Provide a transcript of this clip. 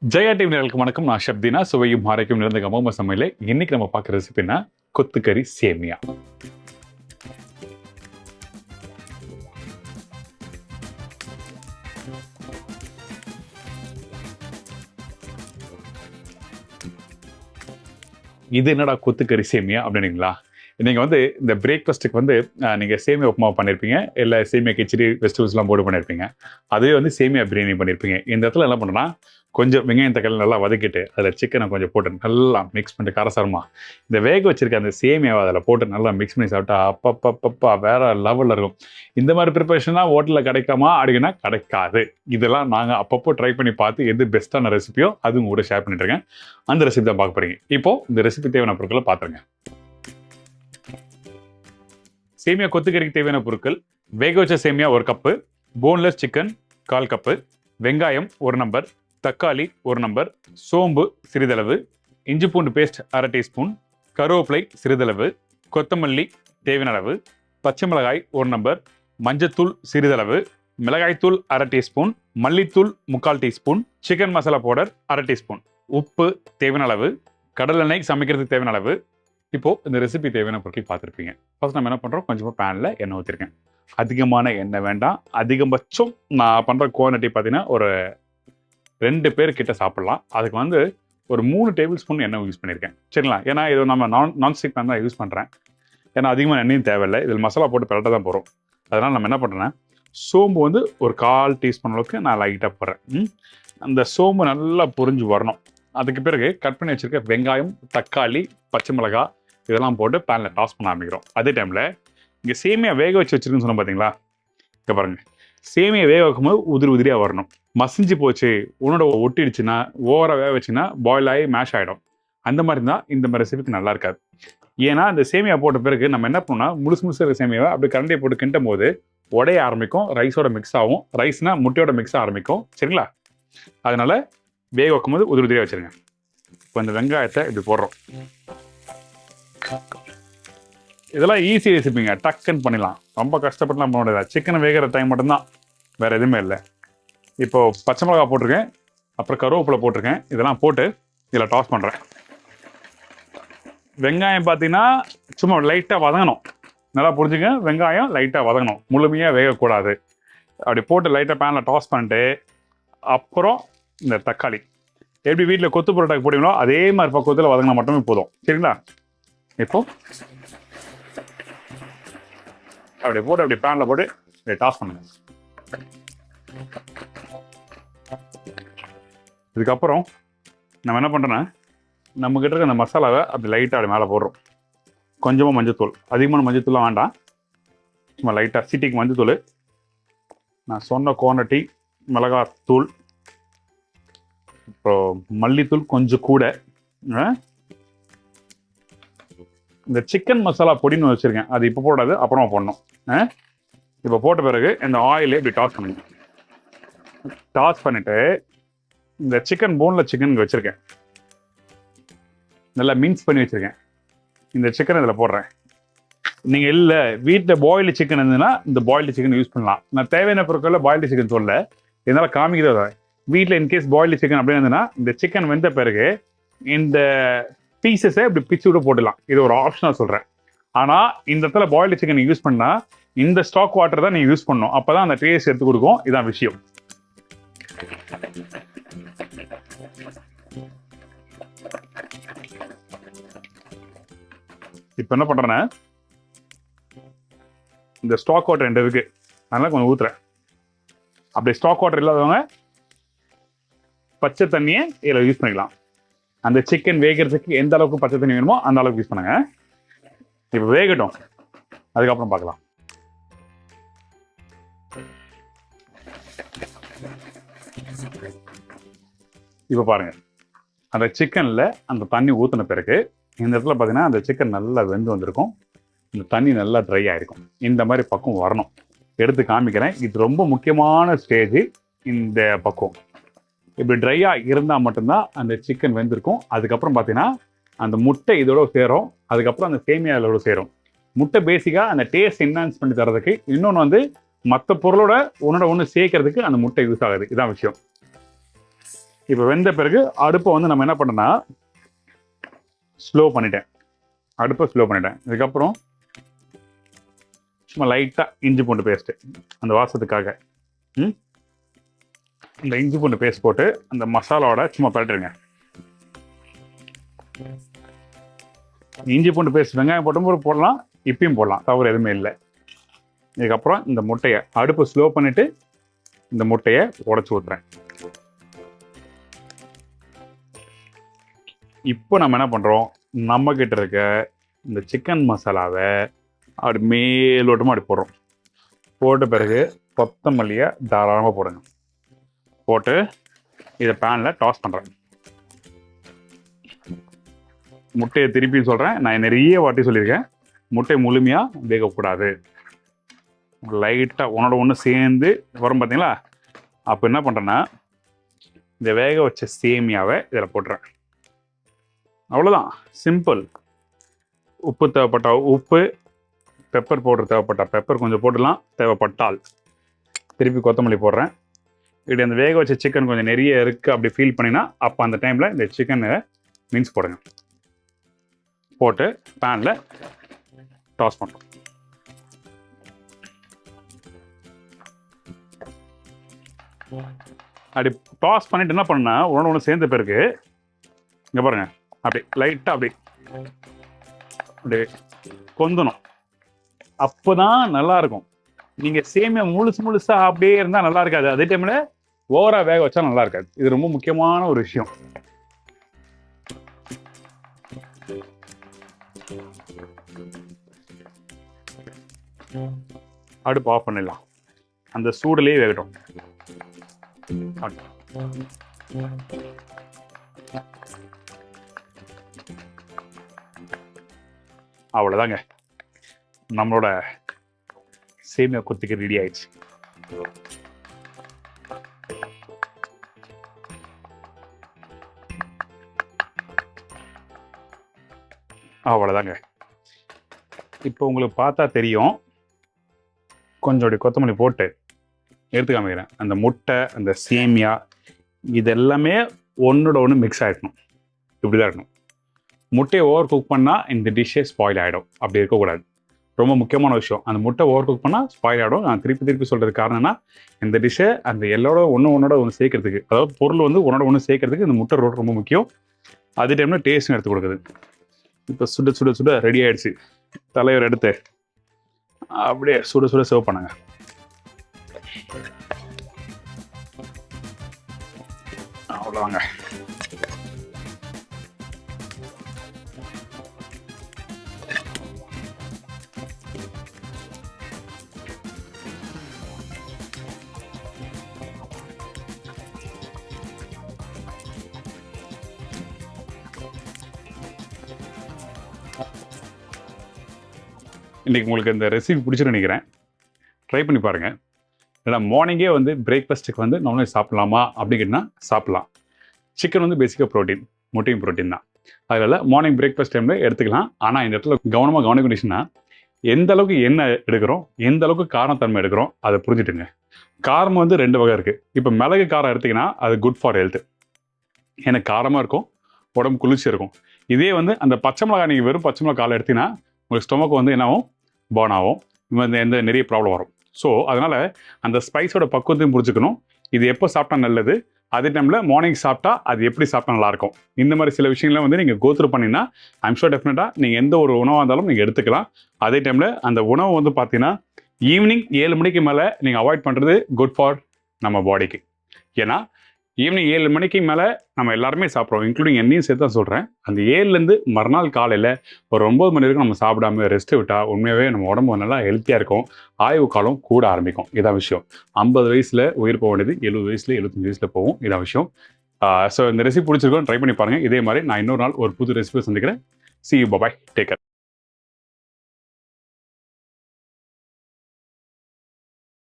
Jaya TV நேயர்களுக்கு வணக்கம். நான் ஷப்தினா. சுவையும் ஆரோக்கியம் நிறைந்த கமோம சமையல இன்னைக்கு நம்ம பார்க்குற ரெசிபினா கொத்துக்கறி சேமியா. இது என்னடா கொத்துக்கறி சேமியா அப்படின்னீங்களா? நீங்க வந்து இந்த பிரேக்ஃபாஸ்ட்டுக்கு வந்து நீங்க சேமியா உப்புமா பண்ணியிருப்பீங்க, இல்லை சேமியா கிச்சடி வெஜிடபிள்ஸ்லாம் போட்டு பண்ணியிருப்பீங்க. அதுவே வந்து சேமியா பிரியாணி பண்ணியிருப்பீங்க. இந்த இடத்துல என்ன பண்ணுன்னா, கொஞ்சம் வெங்காயம் தக்காளி நல்லா வதக்கிட்டு அதில் சிக்கனை கொஞ்சம் போட்டு நல்லா மிக்ஸ் பண்ணிட்டு காரசாரமாக இந்த வேக வச்சிருக்க அந்த சேமியாவை அதில் போட்டு நல்லா மிக்ஸ் பண்ணி சாப்பிட்டா அப்பப்பப்பப்பா வேற லெவலில் இருக்கும். இந்த மாதிரி ப்ரிப்பரேஷனாக ஹோட்டலில் கிடைக்காமா அப்படின்னா கிடைக்காது. இதெல்லாம் நாங்கள் அப்பப்போ ட்ரை பண்ணி பார்த்து எது பெஸ்ட்டான ரெசிபியோ அது உங்க கூட ஷேர் பண்ணிட்டு இருக்கேன். அந்த ரெசிபி தான் பார்க்க போறீங்க. இப்போ இந்த ரெசிபி தேவையான பொருட்களை பார்த்துருங்க. சேமியா கொத்துக்கறிக்கு தேவையான பொருட்கள்: வேக வச்ச சேமியா 1 கப்பு, போன்லெஸ் சிக்கன் 1/4 கப்பு, வெங்காயம் 1 நம்பர், தக்காளி 1 நம்பர், சோம்பு சிறிதளவு, இஞ்சி பூண்டு பேஸ்ட் 1/2 டீஸ்பூன், கருவேப்பிலை சிறிதளவு, கொத்தமல்லி தேவையான அளவு, பச்சை மிளகாய் 1 நம்பர், மஞ்சத்தூள் சிறிதளவு, மிளகாய்த்தூள் 1/2 டீஸ்பூன், மல்லித்தூள் 3/4 teaspoon, chicken masala powder 1/2 teaspoon, உப்பு தேவையான அளவு, கடலெண்ணெய் சமைக்கிறதுக்கு தேவையான அளவு. இப்போ இந்த ரெசிபி தேவையான பொருட்கள் பார்த்துருப்பீங்க. ஃபர்ஸ்ட் நம்ம என்ன பண்ணுறோம், கொஞ்சமாக பேனில் எண்ணெய் ஊற்றிருக்கேன். அதிகமான எண்ணெய் வேண்டாம். அதிகபட்சம் நான் பண்ணுற குவான்டிட்டி பார்த்தீங்கன்னா ஒரு 2 பேர் கிட்ட சாப்பிட்லாம். அதுக்கு வந்து ஒரு 3 டேபிள் ஸ்பூன் எண்ணெய் யூஸ் பண்ணியிருக்கேன். சரிங்களா? ஏன்னா இது நம்ம நான்ஸ்டிக் பேன் தான் யூஸ் பண்ணுறேன். ஏன்னா அதிகமாக எண்ணெயும் தேவையில்லை. இதில் மசாலா போட்டு பரட்ட தான் போகிறோம். அதனால் நம்ம என்ன பண்ணுறேன்னா, சோம்பு வந்து ஒரு 1/4 டீஸ்பூன் அளவுக்கு நான் லைட்டாக போடுறேன். அந்த சோம்பு நல்லா பொரிஞ்சு வரணும். அதுக்கு பிறகு கட் பண்ணி வச்சிருக்க வெங்காயம், தக்காளி, பச்சை மிளகாய் இதெல்லாம் போட்டு பேனில் டாஸ் பண்ண ஆரம்பிக்கிறோம். அதே டைமில் இங்கே சேமியா வேக வச்சு வச்சிருக்குன்னு சொன்னோம் பார்த்தீங்களா? இங்கே பாருங்கள், சேமியா வேக வைக்கும்போது உதிரி உதிரியாக வரணும். மசிஞ்சு போச்சு, உன்னோட ஒட்டிடுச்சுன்னா, ஓவராக வேக வச்சுன்னா பாயில் ஆகி மேஷ் ஆகிடும். அந்த மாதிரி தான் இந்த மாதிரி ரெசிபிக்கு நல்லா இருக்காது. ஏன்னா இந்த சேமியா போட்ட பிறகு நம்ம என்ன பண்ணோம்னா, முழுசு இருக்க சேமியாவை அப்படி கரண்டியை போட்டு கிண்டும் போது உடைய ஆரம்பிக்கும், ரைஸோட மிக்ஸ் ஆகும். ரைஸ்னா முட்டையோட மிக்ஸ் ஆரம்பிக்கும். சரிங்களா? அதனால வேக வைக்கும்போது உதிரி உதிரியாக வச்சுருங்க. இப்போ இந்த வெங்காயத்தை இப்படி போடுறோம். இதெல்லாம் ஈஸி ரெசிபிங்க, டக்குன்னு பண்ணிடலாம். ரொம்ப கஷ்டப்பட்டுலாம் பண்ண முடியாது. சிக்கன் வேகிற டைம் மட்டும்தான், வேற எதுவுமே இல்லை. இப்போ பச்சை மிளகா போட்டிருக்கேன், அப்புறம் கருவேப்பிலை போட்டிருக்கேன். இதெல்லாம் போட்டு இதில் டாஸ் பண்ணுறேன். வெங்காயம் பார்த்தீங்கன்னா சும்மா லைட்டாக வதங்கணும். நல்லா புரிஞ்சுங்க, வெங்காயம் லைட்டாக வதங்கணும், முழுமையாக வேகக்கூடாது. அப்படி போட்டு லைட்டாக பேனில் டாஸ் பண்ணிட்டு அப்புறம் இந்த தக்காளி எப்படி வீட்டில் கொத்து பரோட்டாக்கு போடுவீங்களோ அதே மாதிரி பக்குவத்தில் வதங்கினா மட்டுமே போதும். சரிங்களா? இப்போ அப்படி போட்டு அப்படி பேனில் போட்டு அப்படி டாஸ் பண்ணுங்க. இதுக்கப்புறம் நம்ம என்ன பண்ணுறோன்னா, நம்மக்கிட்ட இருக்க அந்த மசாலாவை அப்படி லைட்டாக அப்படி மேலே போடுறோம். கொஞ்சமாக மஞ்சத்தூள், அதிகமான மஞ்சத்தூள்லாம் வேண்டாம், சும்மா லைட்டாக சிட்டிக்கு மஞ்சத்தூள். நான் சொன்ன குவான்டிட்டி மிளகாத்தூள், அப்புறம் மல்லித்தூள் கொஞ்சம் கூட. இந்த சிக்கன் மசாலா பொடின்னு வச்சுருக்கேன், அது இப்போ போடாது, அப்புறமா போடணும். இப்போ போட்ட பிறகு இந்த ஆயிலே இப்படி டாஸ் பண்ணுங்க. டாஸ் பண்ணிவிட்டு இந்த சிக்கன் போனில் சிக்கன் வச்சுருக்கேன், நல்லா மின்ஸ் பண்ணி வச்சுருக்கேன். இந்த சிக்கன் இதில் போடுறேன். நீங்கள் இல்லை வீட்டில் பாயில்டு சிக்கன் இருந்ததுன்னா இந்த பாயில்டு சிக்கன் யூஸ் பண்ணலாம். நான் தேவையான பொருட்களில் பாயில்டு சிக்கன் சொல்ல, இதனால் காமிக்கிறது. வீட்டில் இன்கேஸ் பாயில்டு சிக்கன் அப்படின்னு இருந்ததுன்னா இந்த சிக்கன் வெந்த பிறகு இந்த பீசஸை இப்படி பிச்சு விட போடலாம். இது ஒரு ஆப்ஷனாக சொல்கிறேன். ஆனால் இந்த இடத்துல பாயில்டு சிக்கன் யூஸ் பண்ணால் இந்த ஸ்டாக் வாட்டர் தான் நீங்கள் யூஸ் பண்ணணும். அப்போ தான் அந்த டேஸ்ட் எடுத்து கொடுக்கும். இதான் விஷயம். இப்போ என்ன பண்ணுறேன்னா, இந்த ஸ்டாக் வாட்டர் 2 இருக்கு, அதனால கொஞ்சம் ஊற்றுறேன். அப்படி ஸ்டாக் வாட்டர் இல்லாதவங்க பச்சை தண்ணியை இதில் யூஸ் பண்ணிக்கலாம். அந்த சிக்கன் வேகிறதுக்கு எந்த அளவுக்கு பச்சை தண்ணி வேணுமோ அந்த அளவுக்கு யூஸ் பண்ணுங்க. இப்போ வேகட்டும், அதுக்கப்புறம் பார்க்கலாம். இப்போ பாருங்க, அந்த சிக்கனில் அந்த தண்ணி ஊற்றின பிறகு இந்த இடத்துல பார்த்தீங்கன்னா அந்த சிக்கன் நல்லா வெந்து வந்திருக்கும். இந்த தண்ணி நல்லா ட்ரை ஆகிருக்கும். இந்த மாதிரி பக்குவம் வரணும். எடுத்து காமிக்கிறேன். இது ரொம்ப முக்கியமான ஸ்டேஜ். இந்த பக்குவம் இப்படி ட்ரையாக இருந்தால் மட்டும்தான் அந்த சிக்கன் வெந்திருக்கும். அதுக்கப்புறம் பார்த்தீங்கன்னா அந்த முட்டை இதோட சேரும். அதுக்கப்புறம் அந்த சேமியா இதோட சேரும். முட்டை பேசிக்காக அந்த டேஸ்ட் என்ஹான்ஸ் பண்ணி தரதுக்கு, இன்னொன்று வந்து மற்ற பொருளோட ஒன்னோட ஒன்று சேர்க்கறதுக்கு அந்த முட்டை யூஸ் ஆகுது. இதான் விஷயம். இப்போ வெந்த பிறகு அடுப்பை வந்து நம்ம என்ன பண்ணோம்னா ஸ்லோ பண்ணிட்டேன். அடுப்பை ஸ்லோ பண்ணிட்டேன். இதுக்கப்புறம் சும்மா லைட்டாக இஞ்சி பூண்டு பேஸ்ட்டு அந்த வாசத்துக்காக இந்த இஞ்சி பூண்டு பேஸ்ட் போட்டு அந்த மசாலாவோட சும்மா பரட்டுருங்க. இஞ்சி பூண்டு பேஸ்ட் வெங்காயம் போட்டும் போடலாம், இப்பயும் போடலாம், தவறு எதுவுமே இல்லை. இதுக்கப்புறம் இந்த முட்டையை அடுப்பு ஸ்லோ பண்ணிட்டு இந்த முட்டையை உடைச்சு ஊற்றுறேன். இப்போ நம்ம என்ன பண்ணுறோம், நம்ம கிட்ட இருக்க இந்த சிக்கன் மசாலாவை அப்படி மேலோட்டமாக அப்படி போடுறோம். போட்ட பிறகு கொத்தமல்லியை தாராளமாக போடுங்க. போட்டு இதை பேனில் டாஸ் பண்ணுறேன். முட்டையை திருப்பி சொல்கிறேன், நான் நிறைய வாட்டி சொல்லியிருக்கேன், முட்டை முழுமையாக வேகக்கூடாது. லைட்டாக ஒன்னோட ஒன்று சேர்ந்து வரும் பார்த்தீங்களா? அப்போ என்ன பண்ணுறேன்னா இந்த வேக வச்ச சேமியாவை இதில் போட்டுறேன். அவ்வளோதான், சிம்பிள். உப்பு தேவைப்பட்ட உப்பு, பெப்பர் பவுடர் தேவைப்பட்ட பெப்பர் கொஞ்சம் போட்டுடலாம், தேவைப்பட்டால். திருப்பி கொத்தமல்லி போடுறேன். இப்படி அந்த வேக வச்ச சிக்கன் கொஞ்சம் நிறைய இருக்குது அப்படி ஃபீல் பண்ணினா அப்போ அந்த டைமில் இந்த சிக்கனை மீன்ஸ் போடுங்க. போட்டு பேனில் டாஸ் பண்ணுறோம். அப்படி டாஸ் பண்ணிட்டு என்ன பண்ணா ஒன்று சேர்ந்த பிறகு இங்கே பாருங்க, அப்படி லைட்டாக அப்படி கொந்தணும். அப்போ தான் நல்லாயிருக்கும். நீங்கள் சேமியா முழுசாக அப்படியே இருந்தால் நல்லா இருக்காது. அதே டைமில் ஓவராக வேக வச்சா நல்லா இருக்காது. இது ரொம்ப முக்கியமான ஒரு விஷயம். அடுப்பு ஆஃப் பண்ணிடலாம். அந்த சூடுலேயே வேகட்டும். அவ்வளோதாங்க, நம்மளோட சேமியா கொத்துக்கு ரெடி ஆயிடுச்சு. அவ்வளோதாங்க. இப்போ உங்களுக்கு பார்த்தா தெரியும், கொஞ்சோடி கொத்தமல்லி போட்டு எடுத்து காமிக்கிறேன். அந்த முட்டை, அந்த சேமியா இதெல்லாமே ஒன்றோட ஒன்று மிக்ஸ் ஆகிடணும். இப்படி தான் இருக்கணும். முட்டையை ஓவர் குக் பண்ணால் இந்த டிஷ்ஷே ஸ்பாயில் ஆகிடும். அப்படி இருக்கக்கூடாது. ரொம்ப முக்கியமான விஷயம். அந்த முட்டை ஓவர் குக் பண்ணால் ஸ்பாயில் ஆகிடும். நான் திருப்பி சொல்கிறது காரணம்னா இந்த டிஷ்ஷை அந்த எல்லோட ஒன்றோட ஒன்று சேர்க்கறதுக்கு, அதாவது பொருள் வந்து ஒன்றோட ஒன்று சேர்க்கறதுக்கு இந்த முட்டை ரோட் ரொம்ப முக்கியம். அதே டைமில் டேஸ்ட்டும் எடுத்து கொடுக்குது. இப்போ சுட ரெடி ஆகிடுச்சு. தலைவர் எடுத்து அப்படியே சுட சர்வ் பண்ணுங்க. அவ்வளோதாங்க. இன்றைக்கி உங்களுக்கு இந்த ரெசிபி பிடிச்சின்னு நினைக்கிறேன். ட்ரை பண்ணி பாருங்கள். ஏன்னா மார்னிங்கே வந்து பிரேக்ஃபாஸ்ட்டுக்கு வந்து நான்வெஜ் சாப்பிட்லாமா அப்படின்னா சாப்பிட்லாம். சிக்கன் வந்து பேசிக்காக ப்ரோட்டீன், முட்டையும் ப்ரோட்டீன் தான். அதனால் மார்னிங் பிரேக்ஃபாஸ்ட் டைமில் எடுத்துக்கலாம். ஆனால் இந்த இடத்துல கவனமாக கவனிக்க வேண்டியதுன்னா எந்த அளவுக்கு எண்ணெய் எடுக்கிறோம், எந்த அளவுக்கு காரத்தன்மை எடுக்கிறோம் அதை புரிஞ்சுட்டுங்க. காரம் வந்து 2 வகை இருக்குது. இப்போ மிளகு காரம் எடுத்திங்கன்னா அது குட் ஃபார் ஹெல்த்து. எனக்கு காரமாக இருக்கும், உடம்பு குளிர்ச்சி இருக்கும். இதே வந்து அந்த பச்சை மிளகாய் நீங்கள் வெறும் பச்சை மிளகாய் காலை எடுத்திங்கன்னா உங்களுக்கு ஸ்டொமக் வந்து என்ன ஆகும், பர்ன் ஆகும். எந்த நிறைய ப்ராப்ளம் வரும். ஸோ அதனால் அந்த ஸ்பைஸோட பக்குவத்தையும் புரிஞ்சுக்கணும். இது எப்போ சாப்பிட்டா நல்லது, அதே டைமில் மார்னிங் சாப்பிட்டா அது எப்படி சாப்பிட்டா நல்லாயிருக்கும். இந்த மாதிரி சில விஷயங்கள்லாம் வந்து நீங்கள் கோத்ரூ பண்ணிங்கன்னா ஐம் ஷூர் டெஃபினட்டாக நீங்கள் எந்த ஒரு உணவாக இருந்தாலும் நீங்கள் எடுத்துக்கலாம். அதே டைமில் அந்த உணவு வந்து பார்த்தீங்கன்னா ஈவினிங் 7 மணிக்கு மேலே நீங்கள் அவாய்ட் பண்ணுறது குட் ஃபார் நம்ம பாடிக்கு. ஏன்னா ஈவினிங் 7 மணிக்கு மேலே நம்ம எல்லாருமே சாப்பிட்றோம், இன்க்ளூடிங் என்னையும் சேர்த்து தான் சொல்கிறேன். அந்த 7லேருந்து மறுநாள் காலையில் ஒரு 9 மணி வரைக்கும் நம்ம சாப்பிடாம ரெஸ்ட்டு விட்டால் உண்மையாகவே நம்ம உடம்பு நல்லா ஹெல்த்தியாக இருக்கும். ஆய்வு காலம் கூட ஆரம்பிக்கும். இதான் விஷயம். 50 வயசில் உயிர் போக வேண்டியது 70 வயசில் 75 வயசில் போகும். இதான் விஷயம். ஸோ இந்த ரெசிபி பிடிச்சிருக்கோம், ட்ரை பண்ணி பாருங்கள். இதே மாதிரி நான் இன்னொரு நாள் ஒரு புது ரெசிபி சந்திக்கிறேன். See you, bye-bye. Take care.